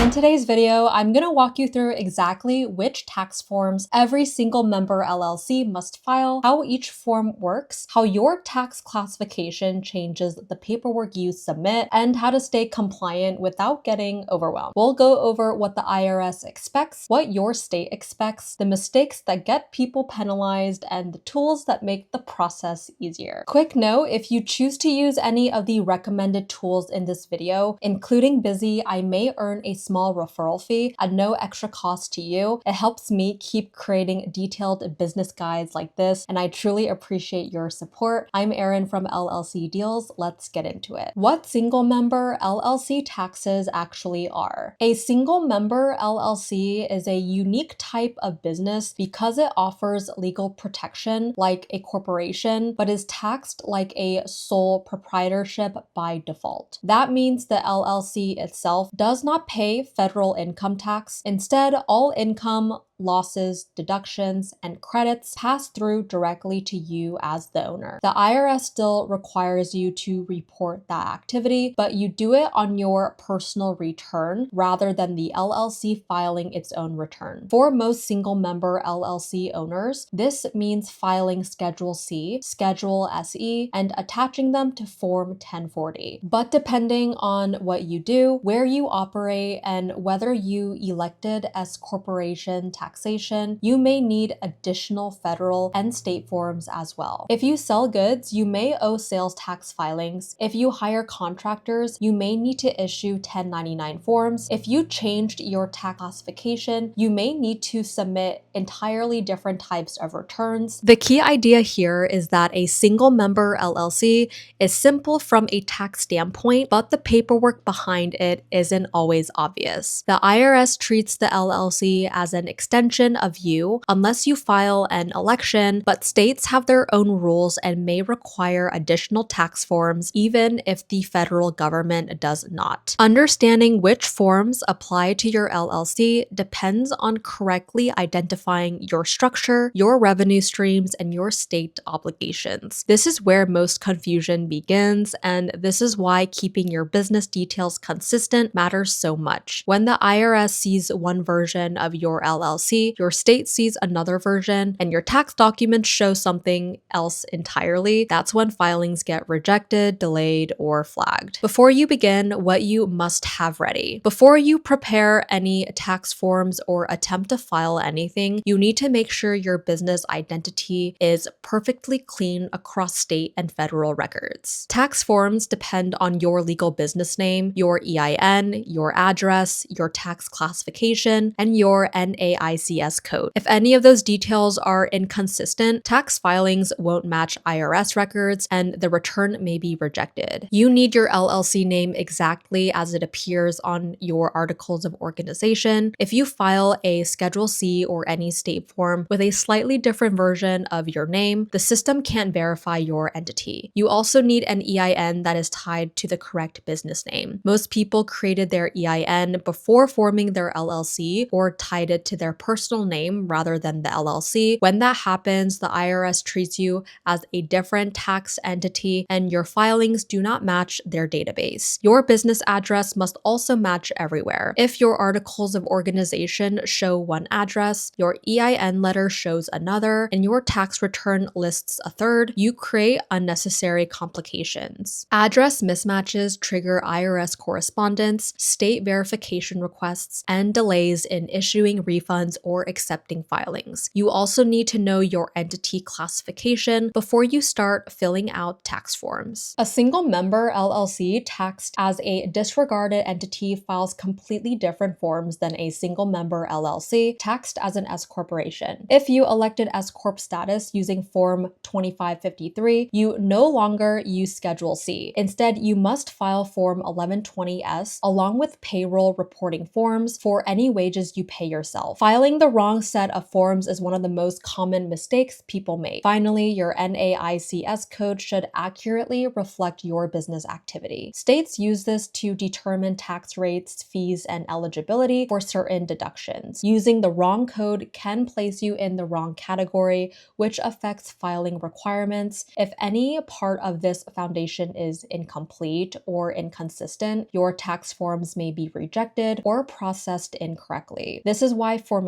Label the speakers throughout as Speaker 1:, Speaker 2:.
Speaker 1: In today's video, I'm going to walk you through exactly which tax forms every single member LLC must file, how each form works, how your tax classification changes the paperwork you submit, and how to stay compliant without getting overwhelmed. We'll go over what the IRS expects, what your state expects, the mistakes that get people penalized, and the tools that make the process easier. Quick note, if you choose to use any of the recommended tools in this video, including Bizee, I may earn a small referral fee at no extra cost to you. It helps me keep creating detailed business guides like this, and I truly appreciate your support. I'm Erin from LLC Deals. Let's get into it. What single member LLC taxes actually are. A single member LLC is a unique type of business because it offers legal protection like a corporation, but is taxed like a sole proprietorship by default. That means the LLC itself does not pay federal income tax. Instead, all income, losses, deductions, and credits pass through directly to you as the owner. The IRS still requires you to report that activity, but you do it on your personal return rather than the LLC filing its own return. For most single member LLC owners, this means filing Schedule C, Schedule SE, and attaching them to Form 1040. But depending on what you do, where you operate, and whether you elected S corporation taxation, you may need additional federal and state forms as well. If you sell goods, you may owe sales tax filings. If you hire contractors, you may need to issue 1099 forms. If you changed your tax classification, you may need to submit entirely different types of returns. The key idea here is that a single member LLC is simple from a tax standpoint, but the paperwork behind it isn't always obvious. The IRS treats the LLC as an extension of you unless you file an election, but states have their own rules and may require additional tax forms even if the federal government does not. Understanding which forms apply to your LLC depends on correctly identifying your structure, your revenue streams, and your state obligations. This is where most confusion begins, and this is why keeping your business details consistent matters so much. When the IRS sees one version of your LLC, your state sees another version, and your tax documents show something else entirely, that's when filings get rejected, delayed, or flagged. Before you begin, what you must have ready. Before you prepare any tax forms or attempt to file anything, you need to make sure your business identity is perfectly clean across state and federal records. Tax forms depend on your legal business name, your EIN, your address, your tax classification, and your NAICS code. If any of those details are inconsistent, tax filings won't match IRS records and the return may be rejected. You need your LLC name exactly as it appears on your articles of organization. If you file a Schedule C or any state form with a slightly different version of your name, the system can't verify your entity. You also need an EIN that is tied to the correct business name. Most people created their EIN before forming their LLC or tied it to their personal name rather than the LLC. When that happens, the IRS treats you as a different tax entity and your filings do not match their database. Your business address must also match everywhere. If your articles of organization show one address, your EIN letter shows another, and your tax return lists a third, you create unnecessary complications. Address mismatches trigger IRS correspondence, state verification requests, and delays in issuing refunds or accepting filings. You also need to know your entity classification before you start filling out tax forms. A single member LLC taxed as a disregarded entity files completely different forms than a single member LLC taxed as an S corporation. If you elected S corp status using Form 2553, you no longer use Schedule C. Instead, you must file Form 1120S along with payroll reporting forms for any wages you pay yourself. File Filing the wrong set of forms is one of the most common mistakes people make. Finally, your NAICS code should accurately reflect your business activity. States use this to determine tax rates, fees, and eligibility for certain deductions. Using the wrong code can place you in the wrong category, which affects filing requirements. If any part of this foundation is incomplete or inconsistent, your tax forms may be rejected or processed incorrectly. This is why formation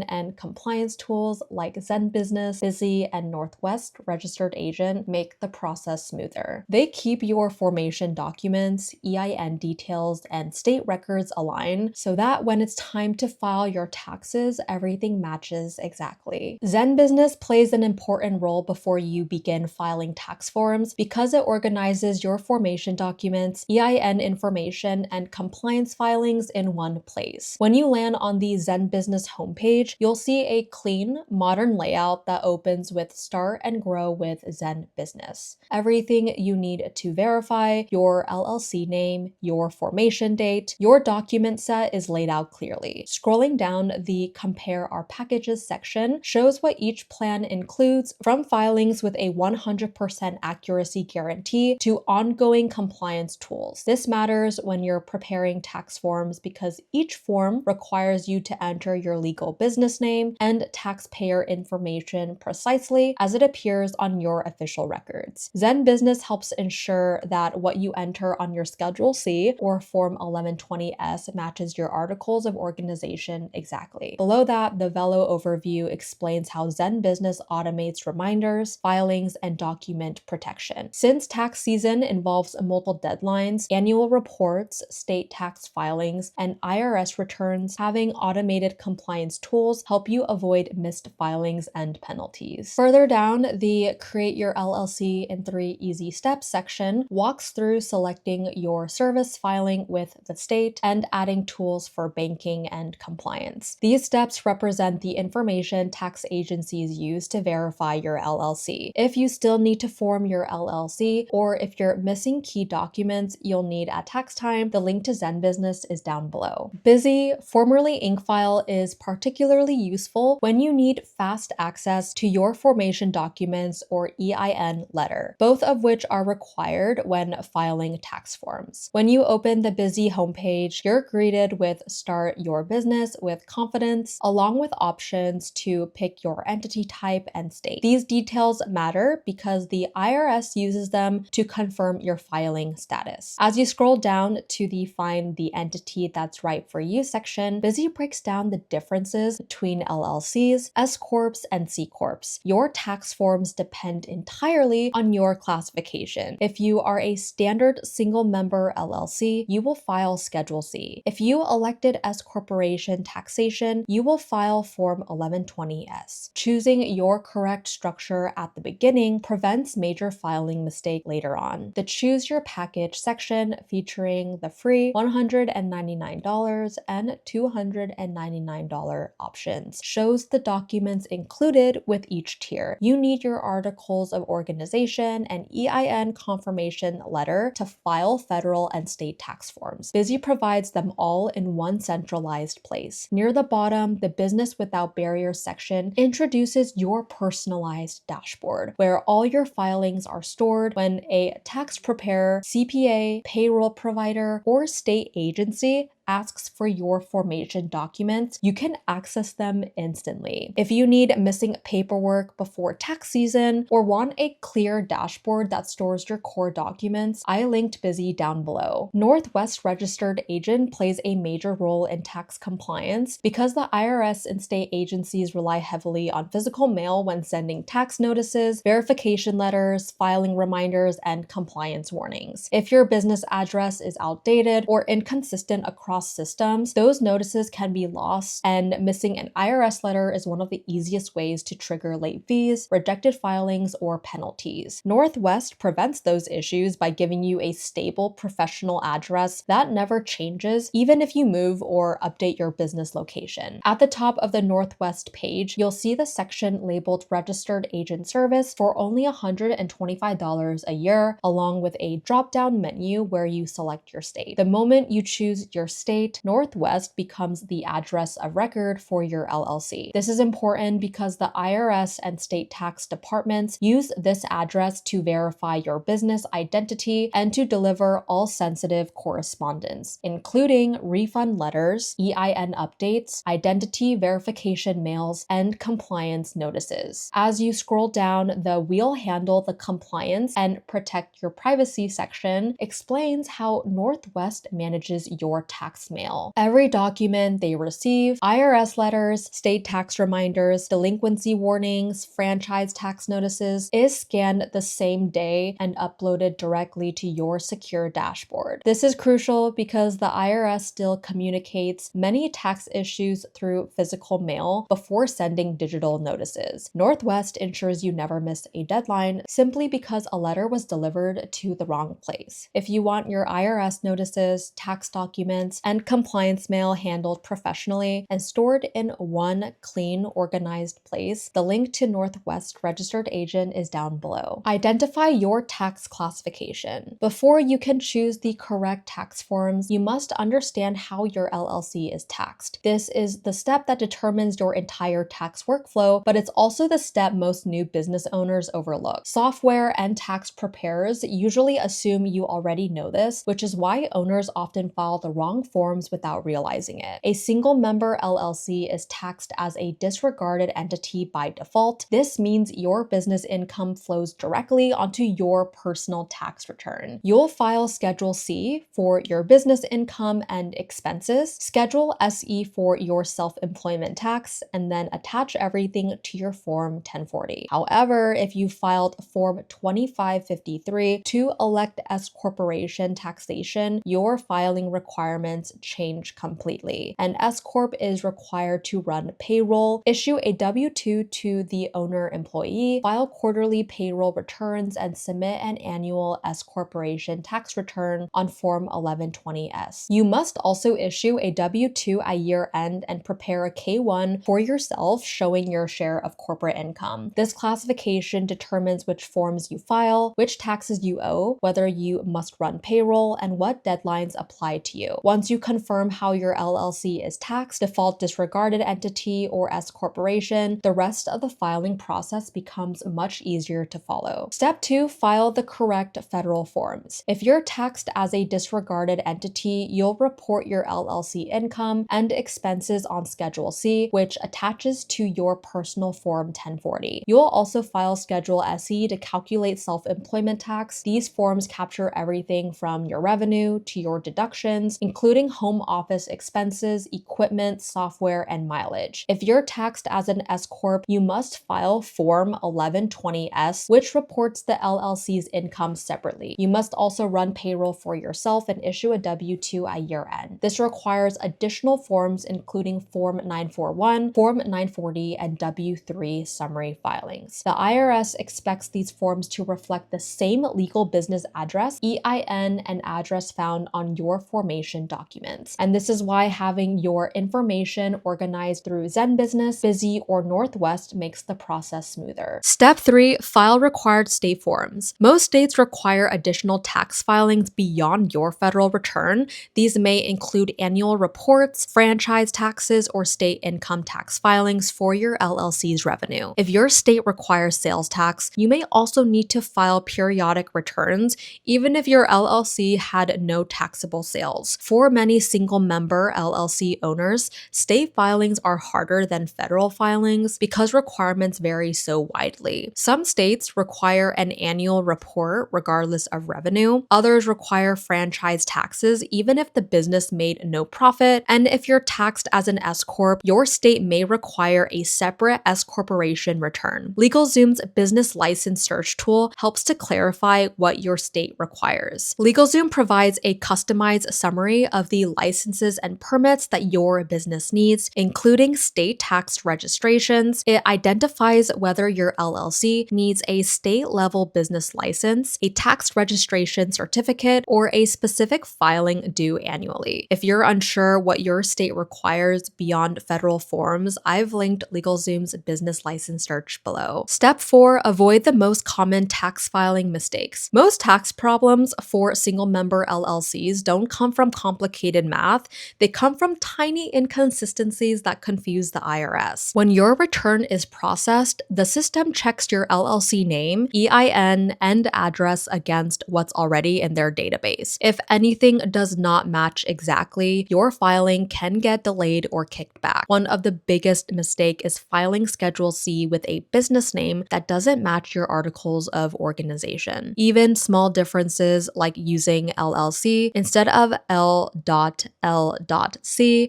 Speaker 1: and compliance tools like ZenBusiness, Bizee, and Northwest Registered Agent make the process smoother. They keep your formation documents, EIN details, and state records aligned so that when it's time to file your taxes, everything matches exactly. ZenBusiness plays an important role before you begin filing tax forms because it organizes your formation documents, EIN information, and compliance filings in one place. When you land on the ZenBusiness homepage, you'll see a clean, modern layout that opens with Start and Grow with ZenBusiness. Everything you need to verify, your LLC name, your formation date, your document set is laid out clearly. Scrolling down, the Compare Our Packages section shows what each plan includes, from filings with a 100% accuracy guarantee to ongoing compliance tools. This matters when you're preparing tax forms because each form requires you to enter your legal business name and taxpayer information precisely as it appears on your official records. ZenBusiness helps ensure that what you enter on your Schedule C or Form 1120S matches your articles of organization exactly. Below that, the Velo overview explains how ZenBusiness automates reminders, filings, and document protection. Since tax season involves multiple deadlines, annual reports, state tax filings, and IRS returns, having automated compliance tools help you avoid missed filings and penalties. Further down, the Create Your LLC in 3 Easy Steps section walks through selecting your service filing with the state and adding tools for banking and compliance. These steps represent the information tax agencies use to verify your LLC. If you still need to form your LLC, or if you're missing key documents you'll need at tax time, the link to ZenBusiness is down below. Bizee, formerly InkFile, is particularly useful when you need fast access to your formation documents or EIN letter, both of which are required when filing tax forms. When you open the Bizee homepage, you're greeted with Start Your Business with Confidence, along with options to pick your entity type and state. These details matter because the IRS uses them to confirm your filing status. As you scroll down to the Find the Entity That's Right for You section, Bizee breaks down the differences between LLCs, S Corps, and C Corps. Your tax forms depend entirely on your classification. If you are a standard single member LLC, you will file Schedule C. If you elected S Corporation taxation, you will file Form 1120S. Choosing your correct structure at the beginning prevents major filing mistake later on. The Choose Your Package section, featuring the free $199 and $299 options, shows the documents included with each tier. You need your articles of organization and EIN confirmation letter to file federal and state tax forms. Bizee provides them all in one centralized place. Near the bottom, the Business Without Barriers section introduces your personalized dashboard, where all your filings are stored. When a tax preparer, CPA, payroll provider, or state agency asks for your formation documents, you can access them instantly. If you need missing paperwork before tax season or want a clear dashboard that stores your core documents, I linked Bizee down below. Northwest Registered Agent plays a major role in tax compliance because the IRS and state agencies rely heavily on physical mail when sending tax notices, verification letters, filing reminders, and compliance warnings. If your business address is outdated or inconsistent across systems, those notices can be lost, and missing an IRS letter is one of the easiest ways to trigger late fees, rejected filings, or penalties. Northwest prevents those issues by giving you a stable professional address that never changes, even if you move or update your business location. At the top of the Northwest page, you'll see the section labeled Registered Agent Service for only $125 a year, along with a drop-down menu where you select your state. The moment you choose your state, state, Northwest becomes the address of record for your LLC. This is important because the IRS and state tax departments use this address to verify your business identity and to deliver all sensitive correspondence, including refund letters, EIN updates, identity verification mails, and compliance notices. As you scroll down, the "We'll handle the compliance and protect your privacy" section explains how Northwest manages your tax mail. Every document they receive, IRS letters, state tax reminders, delinquency warnings, franchise tax notices, is scanned the same day and uploaded directly to your secure dashboard. This is crucial because the IRS still communicates many tax issues through physical mail before sending digital notices. Northwest ensures you never miss a deadline simply because a letter was delivered to the wrong place. If you want your IRS notices, tax documents, and compliance mail handled professionally and stored in one clean, organized place, the link to Northwest registered agent is down below. Identify your tax classification. Before you can choose the correct tax forms, you must understand how your LLC is taxed. This is the step that determines your entire tax workflow, but it's also the step most new business owners overlook. Software and tax preparers usually assume you already know this, which is why owners often file the wrong forms without realizing it. A single member LLC is taxed as a disregarded entity by default. This means your business income flows directly onto your personal tax return. You'll file Schedule C for your business income and expenses, Schedule SE for your self-employment tax, and then attach everything to your Form 1040. However, if you filed Form 2553 to elect S corporation taxation, your filing requirements change completely. An S corp is required to run payroll, issue a W-2 to the owner employee, file quarterly payroll returns, and submit an annual S corporation tax return on Form 1120S. You must also issue a W-2 at year-end and prepare a K-1 for yourself showing your share of corporate income. This classification determines which forms you file, which taxes you owe, whether you must run payroll, and what deadlines apply to you. Once you confirm how your LLC is taxed, default disregarded entity, or S corporation, the rest of the filing process becomes much easier to follow. Step 2, file the correct federal forms. If you're taxed as a disregarded entity, you'll report your LLC income and expenses on Schedule C, which attaches to your personal Form 1040. You'll also file Schedule SE to calculate self-employment tax. These forms capture everything from your revenue to your deductions, including home office expenses, equipment, software, and mileage. If you're taxed as an S corp, you must file Form 1120S, which reports the LLC's income separately. You must also run payroll for yourself and issue a W-2 at year-end. This requires additional forms including Form 941, Form 940, and W-3 summary filings. The IRS expects these forms to reflect the same legal business address, EIN, and address found on your formation documents. And this is why having your information organized through ZenBusiness, Bizee, or Northwest makes the process smoother. Step 3, file required state forms. Most states require additional tax filings beyond your federal return. These may include annual reports, franchise taxes, or state income tax filings for your LLC's revenue. If your state requires sales tax, you may also need to file periodic returns, even if your LLC had no taxable sales. For many single-member LLC owners, state filings are harder than federal filings because requirements vary so widely. Some states require an annual report regardless of revenue. Others require franchise taxes even if the business made no profit. And if you're taxed as an S corp, your state may require a separate S corporation return. LegalZoom's business license search tool helps to clarify what your state requires. LegalZoom provides a customized summary of the licenses and permits that your business needs, including state tax registrations. It identifies whether your LLC needs a state-level business license, a tax registration certificate, or a specific filing due annually. If you're unsure what your state requires beyond federal forms, I've linked LegalZoom's business license search below. Step 4, avoid the most common tax filing mistakes. Most tax problems for single-member LLCs don't come from complicated complicated math, they come from tiny inconsistencies that confuse the IRS. When your return is processed, the system checks your LLC name, EIN, and address against what's already in their database. If anything does not match exactly, your filing can get delayed or kicked back. One of the biggest mistakes is filing Schedule C with a business name that doesn't match your articles of organization. Even small differences like using LLC instead of L.L.C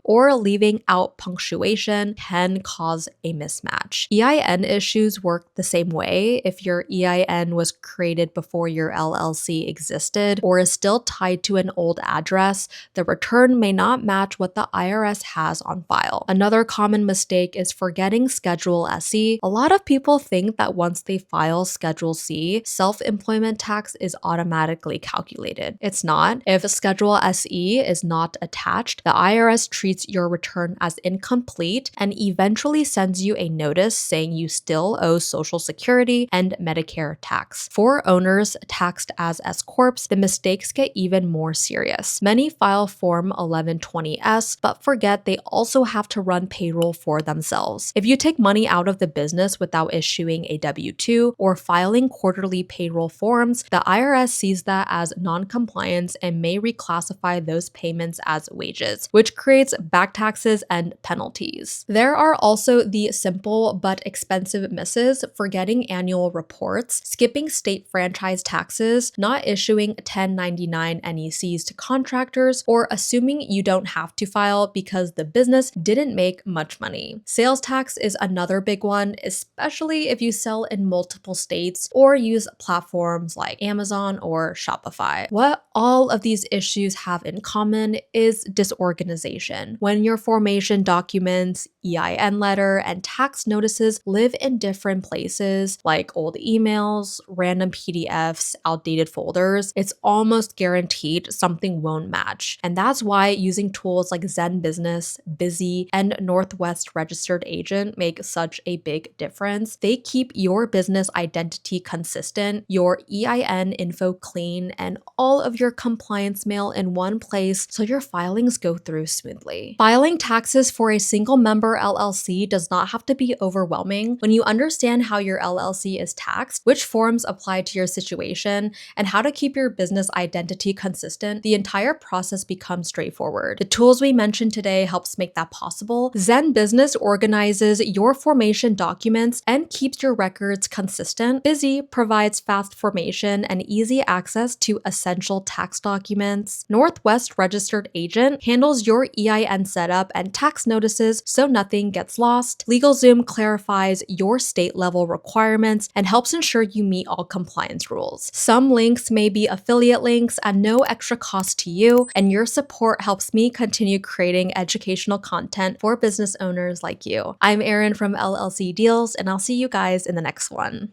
Speaker 1: or leaving out punctuation can cause a mismatch. EIN issues work the same way. If your EIN was created before your LLC existed or is still tied to an old address, the return may not match what the IRS has on file. Another common mistake is forgetting Schedule SE. A lot of people think that once they file Schedule C, self-employment tax is automatically calculated. It's not. If Schedule SE is not attached, the IRS treats your return as incomplete and eventually sends you a notice saying you still owe Social Security and Medicare tax. For owners taxed as S-corps, the mistakes get even more serious. Many file Form 1120S, but forget they also have to run payroll for themselves. If you take money out of the business without issuing a W-2 or filing quarterly payroll forms, the IRS sees that as non-compliance and may reclassify those payments as wages, which creates back taxes and penalties. There are also the simple but expensive misses: forgetting annual reports, skipping state franchise taxes, not issuing 1099 NECs to contractors, or assuming you don't have to file because the business didn't make much money. Sales tax is another big one, especially if you sell in multiple states or use platforms like Amazon or Shopify. What all of these issues have in common is disorganization. When your formation documents, EIN letter, and tax notices live in different places, like old emails, random PDFs, outdated folders, it's almost guaranteed something won't match. And that's why using tools like ZenBusiness, Bizee, and Northwest Registered Agent make such a big difference. They keep your business identity consistent, your EIN info clean, and all of your compliance mail in one place so your filings go through smoothly. Filing taxes for a single member LLC does not have to be overwhelming. When you understand how your LLC is taxed, which forms apply to your situation, and how to keep your business identity consistent, the entire process becomes straightforward. The tools we mentioned today helps make that possible. ZenBusiness organizes your formation documents and keeps your records consistent. Bizee provides fast formation and easy access to essential tax documents. Northwest Registered Agent handles your EIN setup and tax notices so nothing gets lost. LegalZoom clarifies your state-level requirements and helps ensure you meet all compliance rules. Some links may be affiliate links at no extra cost to you, and your support helps me continue creating educational content for business owners like you. I'm Erin from LLC Deals, and I'll see you guys in the next one.